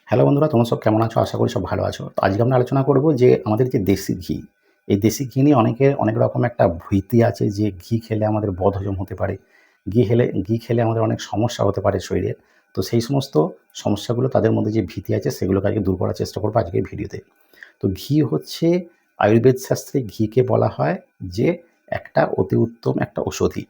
Hello বন্ধুরা, তোমরা সব কেমন আছো? আশা করি সব ভালো আছো। তো আজকে আমরা আলোচনা করব যে আমাদের যে দেশি ঘি, এই দেশি ঘি নিয়ে অনেকের অনেক রকম একটা ভীতি আছে যে ঘি খেলে আমাদের বদহজম হতে পারে। ঘি খেলে আমাদের অনেক সমস্যা হতে পারে শরীরের। তো সেই সমস্ত সমস্যাগুলো তাদের মধ্যে যে ভীতি আছে সেগুলোকে আজকে দূর করার চেষ্টা করব আজকের ভিডিওতে। তো ঘি হচ্ছে আয়ুর্বেদ শাস্ত্রে ঘিকে বলা হয় যে একটা অতি উত্তম একটা ঔষধি।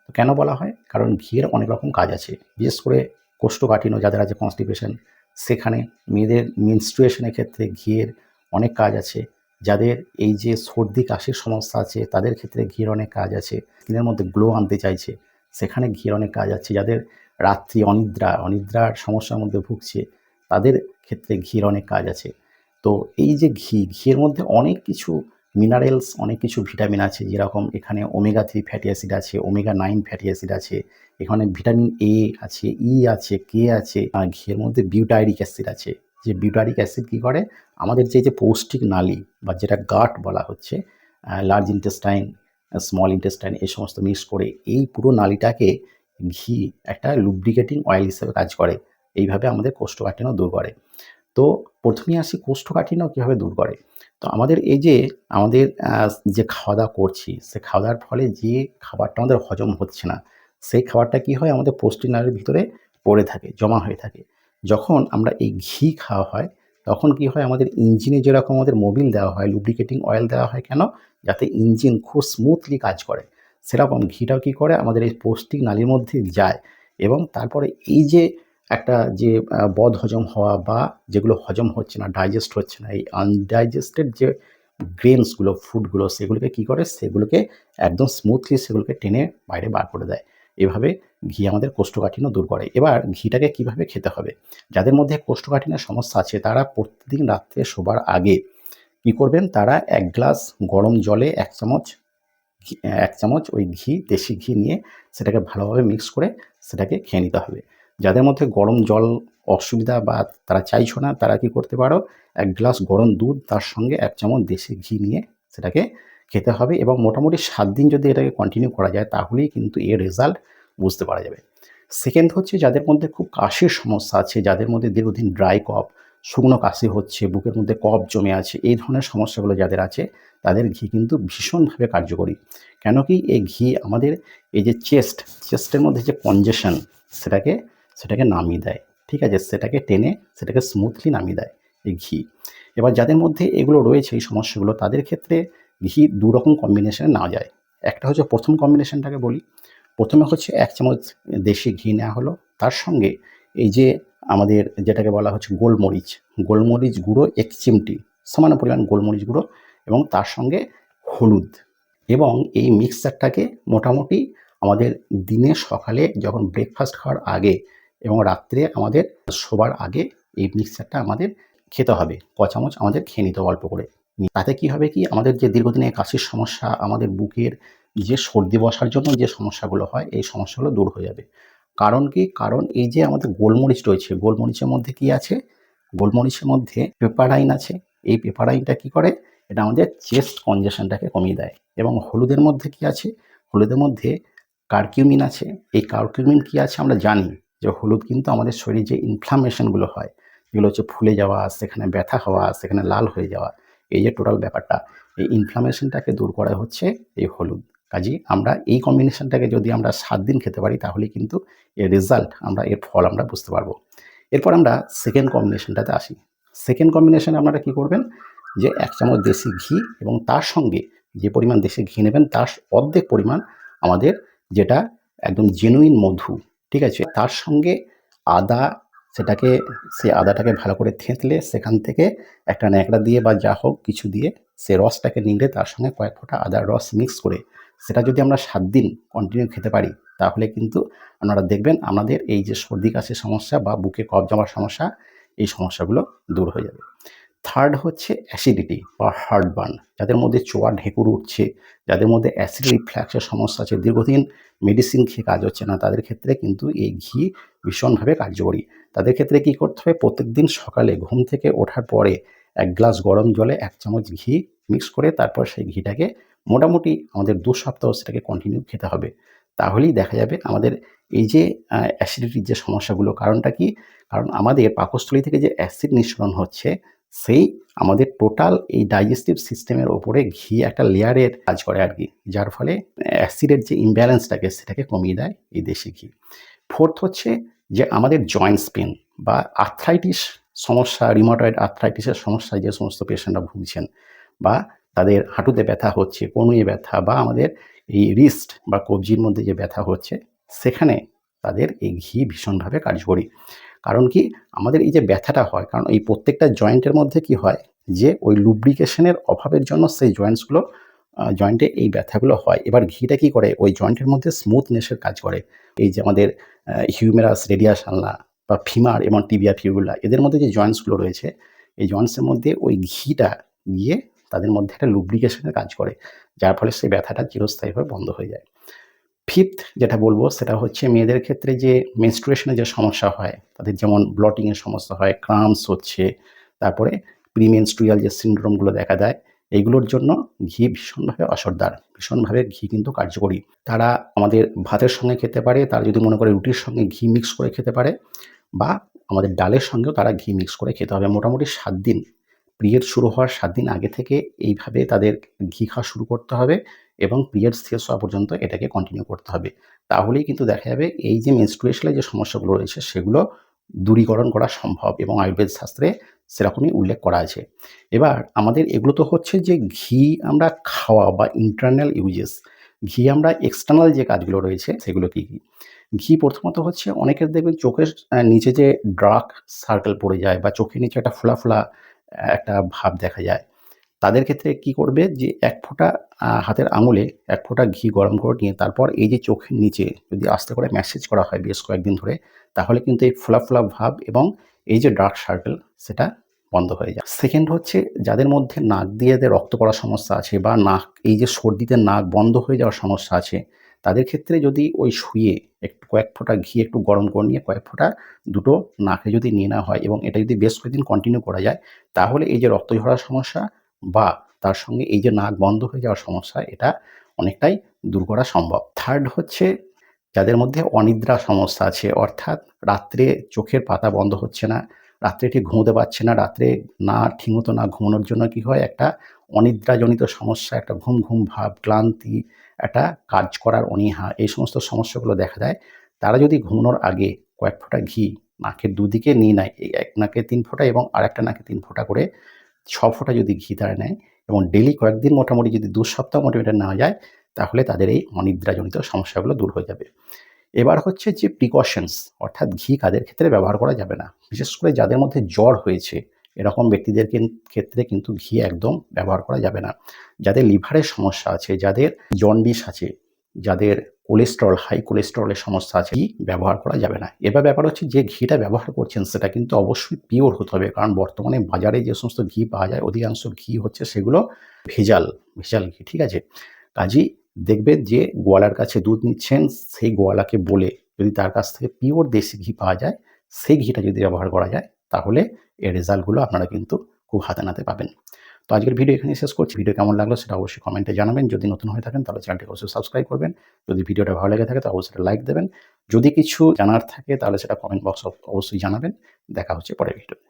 তো কেন বলা হয়? কারণ ঘিয়ের অনেক রকম কাজ আছে। বিশেষ করে কোষ্ঠকাঠিন্য যাদের আছে কনস্টিপেশন সেখানে মেয়েদের menstruation এর ক্ষেত্রে ঘিয়ের অনেক কাজ আছে। যাদের এই যে সর্দি কাশির সমস্যা আছে তাদের ক্ষেত্রে ঘিয়ের অনেক কাজ আছে। স্কিনের মধ্যে গ্লো আনতে চাইছে সেখানে ঘিয়ের অনেক কাজ আছে। যাদের রাত্রি অনিদ্রার সমস্যার মধ্যে ভুগছে তাদের ক্ষেত্রে ঘিয়ের অনেক কাজ আছে। তো এই যে ঘিয়ের মধ্যে অনেক কিছু মিনারেলস, অনেক কিছু ভিটামিন আছে, যেরকম এখানে ওমেগা-3 ফ্যাটি অ্যাসিড আছে, ওমেগা-9 ফ্যাটি অ্যাসিড আছে, এখানে ভিটামিন এ আছে, ই আছে, কে আছে, ঘিয়ের মধ্যে বিউটাইরিক অ্যাসিড আছে। যে বিউটারিক অ্যাসিড কী করে? আমাদের যে পৌষ্টিক নালী বা যেটা গাট বলা হচ্ছে, লার্জ ইন্টেস্টাইন, স্মল ইন্টেস্টাইন এই সমস্ত মিক্স করে এই পুরো নালীটাকে ঘি একটা লুব্রিকেটিং অয়েল হিসেবে কাজ করে। এইভাবে আমাদের কোষ্ঠকাঠিন্য দূর করে। তো প্রথমেই আসি কোষ্ঠকাঠিন্য কীভাবে দূর করে। তো আমাদের এই যে আমাদের যে খাওয়া-দাওয়া করছি, সে খাওয়া-দাওয়ার ফলে যে খাবারটা আমাদের হজম হচ্ছে না, সেই খাবারটা কী হয়? আমাদের পুষ্টি নালীর ভিতরে পড়ে থাকে, জমা হয়ে থাকে। যখন আমরা এই ঘি খাওয়া হয়, তখন কী হয়? আমাদের ইঞ্জিনে যেরকম আমাদের মোবিল দেওয়া হয়, লুব্রিকেটিং অয়েল দেওয়া হয় কেন? যাতে ইঞ্জিন খুব স্মুথলি কাজ করে। সেরকম ঘিটাও কী করে? আমাদের এই পৌষ্টিক নালীর মধ্যে যায় এবং তারপরে এই যে একটা যে বদহজম হওয়া বা যেগুলো হজম হচ্ছে না, ডাইজেস্ট হচ্ছে না, এই আনডাইজেস্টেড যে গ্রেনসগুলো, ফুডগুলো সেগুলোকে কী করে? সেগুলোকে একদম স্মুথলি সেগুলোকে টেনে বাইরে বার করে দেয়। এভাবে ঘি আমাদের কোষ্ঠকাঠিন্য দূর করে। এবার ঘিটাকে কীভাবে খেতে হবে? যাদের মধ্যে কোষ্ঠকাঠিন্যের সমস্যা আছে তারা প্রতিদিন রাত্রে শোবার আগে কী করবেন? তারা ১ গ্লাস গরম জলে ১ চামচ ১ চামচ ওই ঘি, দেশি ঘি নিয়ে সেটাকে ভালোভাবে মিক্স করে সেটাকে খেয়ে নিতে হবে। যাদের মধ্যে গরম জল অসুবিধা বা তারা চাইছো না, তারা কী করতে পারো? ১ গ্লাস গরম দুধ তার সঙ্গে ১ চামচ দেশি ঘি নিয়ে সেটাকে খেতে হবে এবং মোটামুটি ৭ দিন যদি এটাকে কন্টিনিউ করা যায় তাহলেই কিন্তু এর রেজাল্ট বুঝতে পারা যাবে। সেকেন্ড হচ্ছে যাদের মধ্যে খুব কাশির সমস্যা আছে, যাদের মধ্যে দীর্ঘদিন ড্রাই কফ, শুকনো কাশি হচ্ছে, বুকের মধ্যে কফ জমে আছে, এই ধরনের সমস্যাগুলো যাদের আছে তাদের ঘি কিন্তু ভীষণভাবে কার্যকরী। কেন কি? এই ঘি আমাদের এই যে চেস্টের মধ্যে যে কনজেশন সেটাকে সেটাকে নামিয়ে দেয়। ঠিক আছে? সেটাকে টেনে সেটাকে স্মুথলি নামিয়ে দেয় এই ঘি। এবার যাদের মধ্যে এগুলো রয়েছে এই সমস্যাগুলো তাদের ক্ষেত্রে ঘি ২ রকম কম্বিনেশনে নেওয়া যায়। একটা হচ্ছে ১ম কম্বিনেশনটাকে বলি। ১ম এ হচ্ছে ১ চামচ দেশি ঘি নেওয়া হলো। তার সঙ্গে এই যে আমাদের যেটাকে বলা হচ্ছে গোলমরিচ গুঁড়ো ১ চিমটি, সামান্য পরিমাণ গোলমরিচ গুঁড়ো এবং তার সঙ্গে হলুদ এবং এই মিক্সচারটাকে মোটামুটি আমাদের দিনে সকালে যখন ব্রেকফাস্ট খাওয়ার আগে এবং রাত্রে আমাদের শোবার আগে এই মিক্সচারটা আমাদের খেতে হবে। ক চামচ আমাদের খেয়ে নিতে হবে অল্প করে। তাতে কী হবে কি? আমাদের যে দীর্ঘদিনের কাশির সমস্যা, আমাদের বুকের যে সর্দি বসার জন্য যে সমস্যাগুলো হয়, এই সমস্যাগুলো দূর হয়ে যাবে। কারণ কি? কারণ এই যে আমাদের গোলমরিচ রয়েছে, গোলমরিচের মধ্যে কি আছে? গোলমরিচের মধ্যে পেপারাইন আছে। এই পেপারাইনটা কী করে? এটা আমাদের চেস্ট কনজেশনটাকে কমিয়ে দেয় এবং হলুদের মধ্যে কি আছে? হলুদের মধ্যে কারকিউমিন আছে। এই কারকিউমিন কি আছে? আমরা জানি যে হলুদ কিন্তু আমাদের শরীরে যে ইনফ্লামেশনগুলো হয়, যেগুলো হচ্ছে ফুলে যাওয়া, সেখানে ব্যথা হওয়া, সেখানে লাল হয়ে যাওয়া, এই যে টোটাল ব্যাপারটা, এই ইনফ্লামেশনটাকে দূর করে হচ্ছে এই হলুদ। কাজেই আমরা এই কম্বিনেশনটাকে যদি আমরা ৭ দিন খেতে পারি তাহলেই কিন্তু এর রেজাল্ট আমরা, এর ফল আমরা বুঝতে পারবো। এরপর আমরা সেকেন্ড কম্বিনেশনটাতে আসি। সেকেন্ড কম্বিনেশনে আপনারা কী করবেন? যে ১ চামচ দেশি ঘি এবং তার সঙ্গে যে পরিমাণ দেশি ঘি নেবেন তার অর্ধেক পরিমাণ আমাদের যেটা একদম জেনুইন মধু, ঠিক আছে? তার সঙ্গে আদা, সেটাকে সেই আদাটাকে ভালো করে থেঁতলে সেখান থেকে একটা ন্যাকড়া দিয়ে বা যা হোক কিছু দিয়ে সে রসটাকে নিংড়ে তার সঙ্গে কয়েক ফোঁটা আদার রস মিক্স করে সেটা যদি আমরা ৭ দিন কন্টিনিউ খেতে পারি তাহলে কিন্তু আপনারা দেখবেন আমাদের এই যে সর্দি কাশির সমস্যা বা বুকে কফ জমার সমস্যা, এই সমস্যাগুলো দূর হয়ে যাবে। থার্ড হচ্ছে অ্যাসিডিটি বা হার্টবার্ন। যাদের মধ্যে চোয়া ঢেঁকুর উঠছে, যাদের মধ্যে অ্যাসিড রিফ্লাক্সের সমস্যা আছে, দীর্ঘদিন মেডিসিন খেয়ে কাজ হচ্ছে না, তাদের ক্ষেত্রে কিন্তু এই ঘি ভীষণভাবে কার্যকরী। তাদের ক্ষেত্রে কী করতে হবে? প্রত্যেকদিন সকালে ঘুম থেকে ওঠার পরে ১ গ্লাস গরম জলে ১ চামচ ঘি মিক্স করে তারপর সেই ঘিটাকে মোটামুটি আমাদের ২ সপ্তাহ সেটাকে কন্টিনিউ খেতে হবে। তাহলেই দেখা যাবে আমাদের এই যে অ্যাসিডিটির যে সমস্যাগুলো, কারণটা কি? কারণ আমাদের পাকস্থলী থেকে যে অ্যাসিড নিঃসরণ হচ্ছে, সেই আমাদের টোটাল এই ডাইজেস্টিভ সিস্টেমের ওপরে ঘি একটা লেয়ারের কাজ করে আরকি। যার ফলে অ্যাসিডের যে ইমব্যালেন্সটাকে সেটাকে কমিয়ে দেয় এই দেশি ঘি। 4th হচ্ছে যে আমাদের জয়েন্টস পেইন বা আর্থ্রাইটিস সমস্যা, রিউমাটয়েড আর্থ্রাইটিসের সমস্যায় যে সমস্ত পেশেন্টরা ভুগছেন বা তাদের হাঁটুতে ব্যথা হচ্ছে, কনুইয়ে ব্যথা বা আমাদের এই রিস্ট বা কবজির মধ্যে যে ব্যথা হচ্ছে, সেখানে তাদের এই ঘি ভীষণভাবে কার্যকরী। কারণ কি? আমাদের এই যে ব্যথাটা হয়, কারণ এই প্রত্যেকটা জয়েন্টের মধ্যে কি হয়? যে ওই লুব্রিকেশনের অভাবের জন্য সেই জয়েন্টসগুলো জয়েন্টে এই ব্যথাগুলো হয়। এবার ঘিটা কি করে? ওই জয়েন্টের মধ্যে স্মুথনেস এর কাজ করে। এই যে আমাদের হিউমেরাস, রেডিয়াস আলনা বা ফিমার এবং টিবিয়া ফিবুলা, এদের মধ্যে যে জয়েন্টসগুলো রয়েছে, এই জয়েন্টসের মধ্যে ওই ঘিটা গিয়ে তাদের মধ্যে একটা লুব্রিকেশন এর কাজ করে। যার ফলে সেই ব্যথাটা চিরস্থায়ীভাবে বন্ধ হয়ে যায়। 5th যেটা বলব সেটা হচ্ছে মেয়েদের ক্ষেত্রে যে মেনস্ট্রুয়েশন এর যে সমস্যা হয়, তাদের যেমন ব্লটিং এর সমস্যা হয়, ক্রাম্পস হচ্ছে, তারপরে প্রিমেনস্ট্রুয়াল যে সিনড্রোম গুলো দেখা দেয়, এগুলোর জন্য ঘি ভীষণভাবে অসরদার। ভীষণভাবে ঘি কিন্তু কার্যকরী। তারা আমাদের ভাতের সঙ্গে খেতে পারে, তারা যদি মনে করে রুটির সঙ্গে ঘি মিক্স করে খেতে পারে বা আমাদের ডালের সঙ্গেও তারা ঘি মিক্স করে খেতে হবে। মোটামুটি ৭ দিন, পিরিয়ড শুরু হওয়ার ৭ দিন আগে থেকে এইভাবে তাদের ঘি খাওয়া শুরু করতে হবে এবং পিরিয়ড শেষ হওয়া পর্যন্ত এটাকে কন্টিনিউ করতে হবে। তাহলেই কিন্তু দেখা যাবে এই যে মেনস্ট্রুয়েশন এর যে সমস্যাগুলো রয়েছে সেগুলো দূরীকরণ করা সম্ভব এবং আয়ুর্বেদ শাস্ত্রে সেরকমই উল্লেখ করা আছে। এবার আমাদের এগুলো তো হচ্ছে যে ঘি আমরা খাওয়া বা ইন্টারনাল ইউজেস। ঘি আমরা এক্সটার্নাল যে কাজগুলো রয়েছে সেগুলো কি, কি? ঘি প্রথমত হচ্ছে অনেকের দেখবেন চোখের নিচে যে ডার্ক সার্কেল পড়ে যায় বা চোখের নিচে একটা ফোলা, ফোলা একটা ভাব দেখা যায়। তাদের ক্ষেত্রে কি করবে যে ১ ফোঁটা হাতের আঙুলে ১ ফোঁটা ঘি গরম করে নিয়ে তারপর এই যে চোখের নিচে যদি আস্তে করে ম্যাসাজ করা হয় বেশ কয়েকদিন ধরে, তাহলে কিন্তু এই ফোলা, ফোলা ভাব এবং এই যে ডার্ক সার্কেল সেটা বন্ধ হয়ে যায়। 2nd হচ্ছে যাদের মধ্যে নাক দিয়ে রক্ত পড়ার সমস্যা আছে বা নাক এই যে সর্দিতে নাক বন্ধ হয়ে যাওয়ার সমস্যা আছে, তাদের ক্ষেত্রে যদি ওই শুয়ে একটু কয়েক ফোঁটা ঘি একটু গরম করে নিয়ে কয়েক ফোঁটা দুটো নাকে যদি নিয়ে নেওয়া হয় এবং এটা যদি বেশ কয়েকদিন কন্টিনিউ করা যায়, তাহলে এই যে রক্ত ঝরার সমস্যা বা তার সঙ্গে এই যে নাক বন্ধ হয়ে যাওয়ার সমস্যা, এটা অনেকটাই দূর করা সম্ভব। 3rd হচ্ছে যাদের মধ্যে অনিদ্রা সমস্যা আছে, অর্থাৎ রাত্রে চোখের পাতা বন্ধ হচ্ছে না, রাত্রে ঠিক ঘুমোতে পারছে না, রাত্রে ঠিকমতো না ঘুমানোর জন্য কি হয় একটা অনিদ্রাজনিত সমস্যা, একটা ঘুম, ঘুম ভাব, ক্লান্তি, একটা কাজ করার অনীহা, এই সমস্ত সমস্যাগুলো দেখা দেয়। তারা যদি ঘুমানোর আগে কয়েক ফোঁটা ঘি নাকের দুদিকে নিয়ে নেয়, এই এক নাকে ৩ ফোঁটা এবং আরেকটা নাকে ৩ ফোঁটা করে ৬ ফোঁটা যদি ঘি তারা নেয় এবং ডেইলি কয়েকদিন মোটামুটি যদি ২ সপ্তাহ মোটিভেটেড নেওয়া যায়, তাহলে তাদের এই অনিদ্রাজনিত সমস্যাগুলো দূর হয়ে যাবে। এবার হচ্ছে যে প্রিকশনস, অর্থাৎ ঘি কাদের ক্ষেত্রে ব্যবহার করা যাবে না। বিশেষ করে যাদের মধ্যে জ্বর হয়েছে, এরকম ব্যক্তিদের ক্ষেত্রে কিন্তু ঘি একদম ব্যবহার করা যাবে না। যাদের লিভারের সমস্যা আছে, যাদের জন্ডিস আছে, যাদের কোলেস্টেরল, হাই কোলেস্টেরলের সমস্যা আছে, ঘি ব্যবহার করা যাবে না। এবার ব্যাপার হচ্ছে যে ঘিটা ব্যবহার করছেন সেটা কিন্তু অবশ্যই পিওর হতে হবে। কারণ বর্তমানে বাজারে যে সমস্ত ঘি পাওয়া যায় অধিকাংশ ঘি হচ্ছে সেগুলো ভেজাল, ভেজাল ঘি। ঠিক আছে? কাজেই দেখবেন যে গোয়ালার কাছে দুধ নিচ্ছেন, সেই গোয়ালাকে বলে যদি তার কাছ থেকে পিওর দেশি ঘি পাওয়া যায়, সেই ঘিটা যদি ব্যবহার করা যায়, তাহলে এর রেজাল্টগুলো আপনারা কিন্তু খুব হাতে নাতে পাবেন। তো আজকের ভিডিও এখানেই শেষ করছি। ভিডিও কেমন লাগলো সেটা অবশ্যই কমেন্টে জানাবেন। যদি নতুন হয়ে থাকেন তাহলে চ্যানেলটিকে অবশ্যই সাবস্ক্রাইব করবেন। যদি ভিডিওটা ভালো লেগে থাকে তো অবশ্যই লাইক দেবেন। যদি কিছু জানার থাকে তাহলে সেটা কমেন্ট বক্সে অবশ্যই জানাবেন। দেখা হচ্ছে পরের ভিডিওতে।